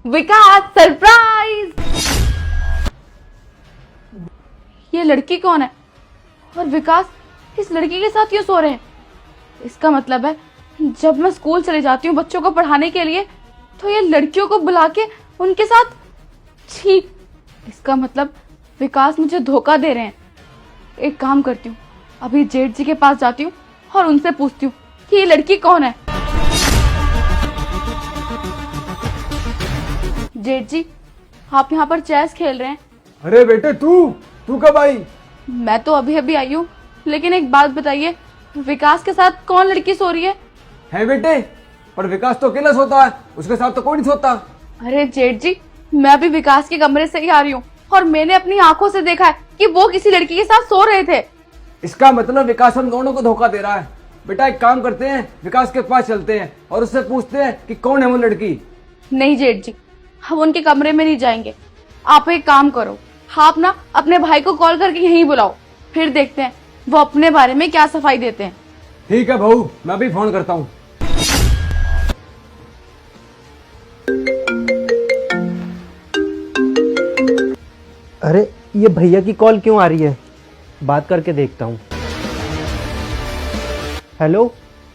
विकास surprise. ये लड़की कौन है और विकास इस लड़की के साथ क्यों सो रहे हैं? इसका मतलब है जब मैं स्कूल चले जाती हूँ बच्चों को पढ़ाने के लिए तो ये लड़कियों को बुला के उनके साथ, छी, इसका मतलब विकास मुझे धोखा दे रहे हैं। एक काम करती हूँ, अभी जेठ जी के पास जाती हूँ और उनसे पूछती हूँ कि ये लड़की कौन है। जेठ जी, आप यहाँ पर चेस खेल रहे हैं? अरे बेटे तू कब आई? मैं तो अभी अभी आई हूँ, लेकिन एक बात बताइए, विकास के साथ कौन लड़की सो रही है? है बेटे, पर विकास तो अकेला सोता है, उसके साथ तो कोई नहीं सोता। अरे जेठ जी, मैं अभी विकास के कमरे से ही आ रही हूँ और मैंने अपनी आंखों से देखा है कि वो किसी लड़की के साथ सो रहे थे। इसका मतलब विकास हम दोनों को धोखा दे रहा है। बेटा एक काम करते हैं, विकास के पास चलते हैं और उससे पूछते हैं कि कौन है वो लड़की। नहीं जेठ जी, हम उनके कमरे में नहीं जाएंगे। आप एक काम करो, आप ना अपने भाई को कॉल करके यहीं बुलाओ, फिर देखते हैं वो अपने बारे में क्या सफाई देते हैं। ठीक है बहू, मैं भी फोन करता हूँ। अरे ये भैया की कॉल क्यों आ रही है? बात करके देखता हूँ। हेलो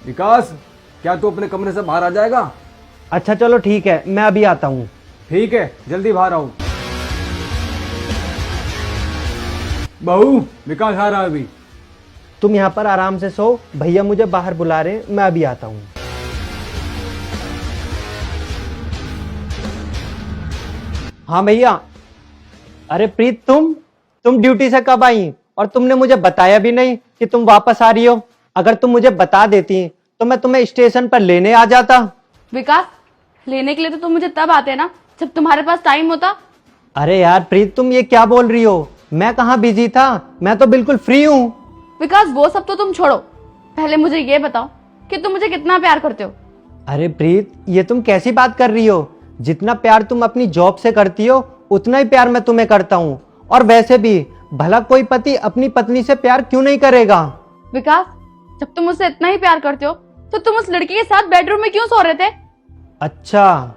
विकास, क्या तू अपने कमरे से बाहर आ जाएगा? अच्छा चलो ठीक है, मैं अभी आता हूँ। ठीक है, जल्दी बाहर आओ। बहू, विकास आ रहा है अभी। तुम यहाँ पर आराम से सो, भैया मुझे बाहर बुला रहे हैं, मैं अभी आता हूँ। हाँ भैया। अरे प्रीत, तुम ड्यूटी से कब आई और तुमने मुझे बताया भी नहीं कि तुम वापस आ रही हो। अगर तुम मुझे बता देती तो मैं तुम्हें स्टेशन पर लेने आ जाता। विकास, लेने के लिए तो तुम मुझे तब आते ना जब तुम्हारे पास टाइम होता। अरे यार प्रीत, तुम ये क्या बोल रही हो? मैं कहाँ बिजी था, मैं तो बिल्कुल फ्री हूँ। विकास, वो सब तो तुम छोड़ो, पहले मुझे ये बताओ कि तुम मुझे कितना प्यार करते हो। अरे प्रीत, ये तुम कैसी बात कर रही हो? जितना प्यार तुम अपनी जॉब से करती हो उतना ही प्यार मैं तुम्हें करता हूँ। और वैसे भी भला कोई पति अपनी पत्नी से प्यार क्यों नहीं करेगा? विकास, जब तुम मुझसे इतना ही प्यार करते हो तो तुम उस लड़की के साथ बेडरूम में क्यों सो रहे थे? अच्छा,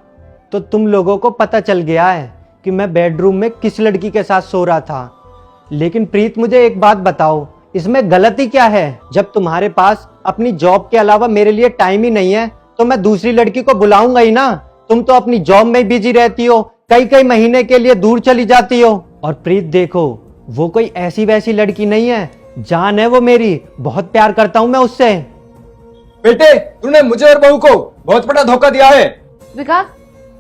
तो तुम लोगों को पता चल गया है कि मैं बेडरूम में किस लड़की के साथ सो रहा था। लेकिन प्रीत, मुझे एक बात बताओ, इसमें गलती क्या है? जब तुम्हारे पास अपनी जॉब के अलावा मेरे लिए टाइम ही नहीं है तो मैं दूसरी लड़की को बुलाऊंगा ही ना। तुम तो अपनी जॉब में बिजी रहती हो, कई कई महीने के लिए दूर चली जाती हो। और प्रीत देखो, वो कोई ऐसी वैसी लड़की नहीं है, जान है वो मेरी, बहुत प्यार करता हूं मैं उससे। बेटे, तूने मुझे और बहू को बहुत बड़ा धोखा दिया है। विकास,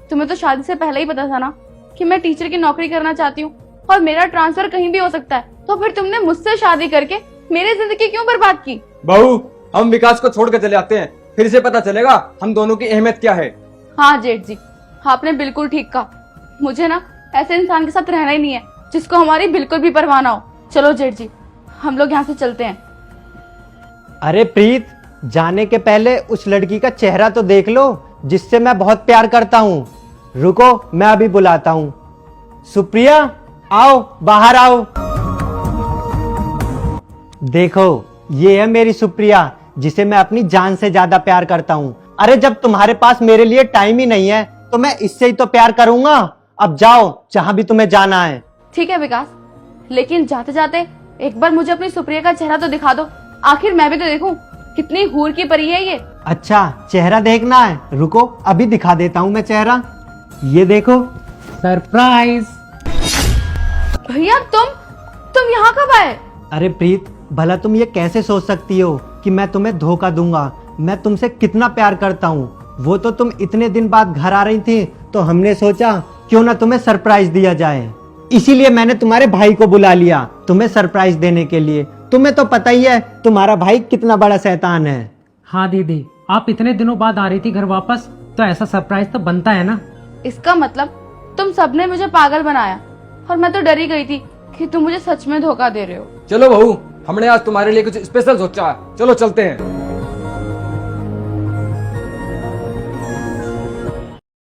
तुम्हें तो शादी से पहले ही पता था ना कि मैं टीचर की नौकरी करना चाहती हूँ और मेरा ट्रांसफर कहीं भी हो सकता है, तो फिर तुमने मुझसे शादी करके मेरी जिंदगी क्यों बर्बाद की? बहू, हम विकास को छोड़ के चले आते हैं, फिर से पता चलेगा हम दोनों की अहमियत क्या है। हाँ जेठ जी, आपने बिल्कुल ठीक कहा। मुझे ना ऐसे इंसान के साथ रहना ही नहीं है जिसको हमारी बिल्कुल भी परवाह ना हो। चलो जेठ जी, हम लोग यहाँ से चलते हैं। अरे प्रीत, जाने के पहले उस लड़की का चेहरा तो देख लो जिससे मैं बहुत प्यार करता हूँ। रुको, मैं अभी बुलाता हूँ। सुप्रिया, आओ, बाहर आओ। देखो, ये है मेरी सुप्रिया, जिसे मैं अपनी जान से ज्यादा प्यार करता हूँ। अरे जब तुम्हारे पास मेरे लिए टाइम ही नहीं है तो मैं इससे ही तो प्यार करूंगा। अब जाओ जहां भी तुम्हें जाना है। ठीक है विकास, लेकिन जाते जाते एक बार मुझे अपनी सुप्रिया का चेहरा तो दिखा दो, आखिर मैं भी तो देखूं कितनी हूर की परी है ये। अच्छा, चेहरा देखना है? रुको, अभी दिखा देता हूँ मैं चेहरा। ये देखो, सरप्राइज। भैया, तुम यहाँ कब आए? अरे प्रीत, भला तुम ये कैसे सोच सकती हो कि मैं तुम्हें धोखा दूंगा? मैं तुमसे कितना प्यार करता हूँ। वो तो तुम इतने दिन बाद घर आ रही थी तो हमने सोचा क्यों ना तुम्हें सरप्राइज दिया जाए। इसीलिए मैंने तुम्हारे भाई को बुला लिया तुम्हें सरप्राइज देने के लिए। तुम्हें तो पता ही है तुम्हारा भाई कितना बड़ा शैतान है। हाँ दीदी, आप इतने दिनों बाद आ रही थी घर वापस, तो ऐसा सरप्राइज तो बनता है ना। इसका मतलब तुम सबने मुझे पागल बनाया और मैं तो डरी गई थी कि तुम मुझे सच में धोखा दे रहे हो। चलो बहू, हमने आज तुम्हारे लिए कुछ स्पेशल सोचा है, चलो चलते हैं।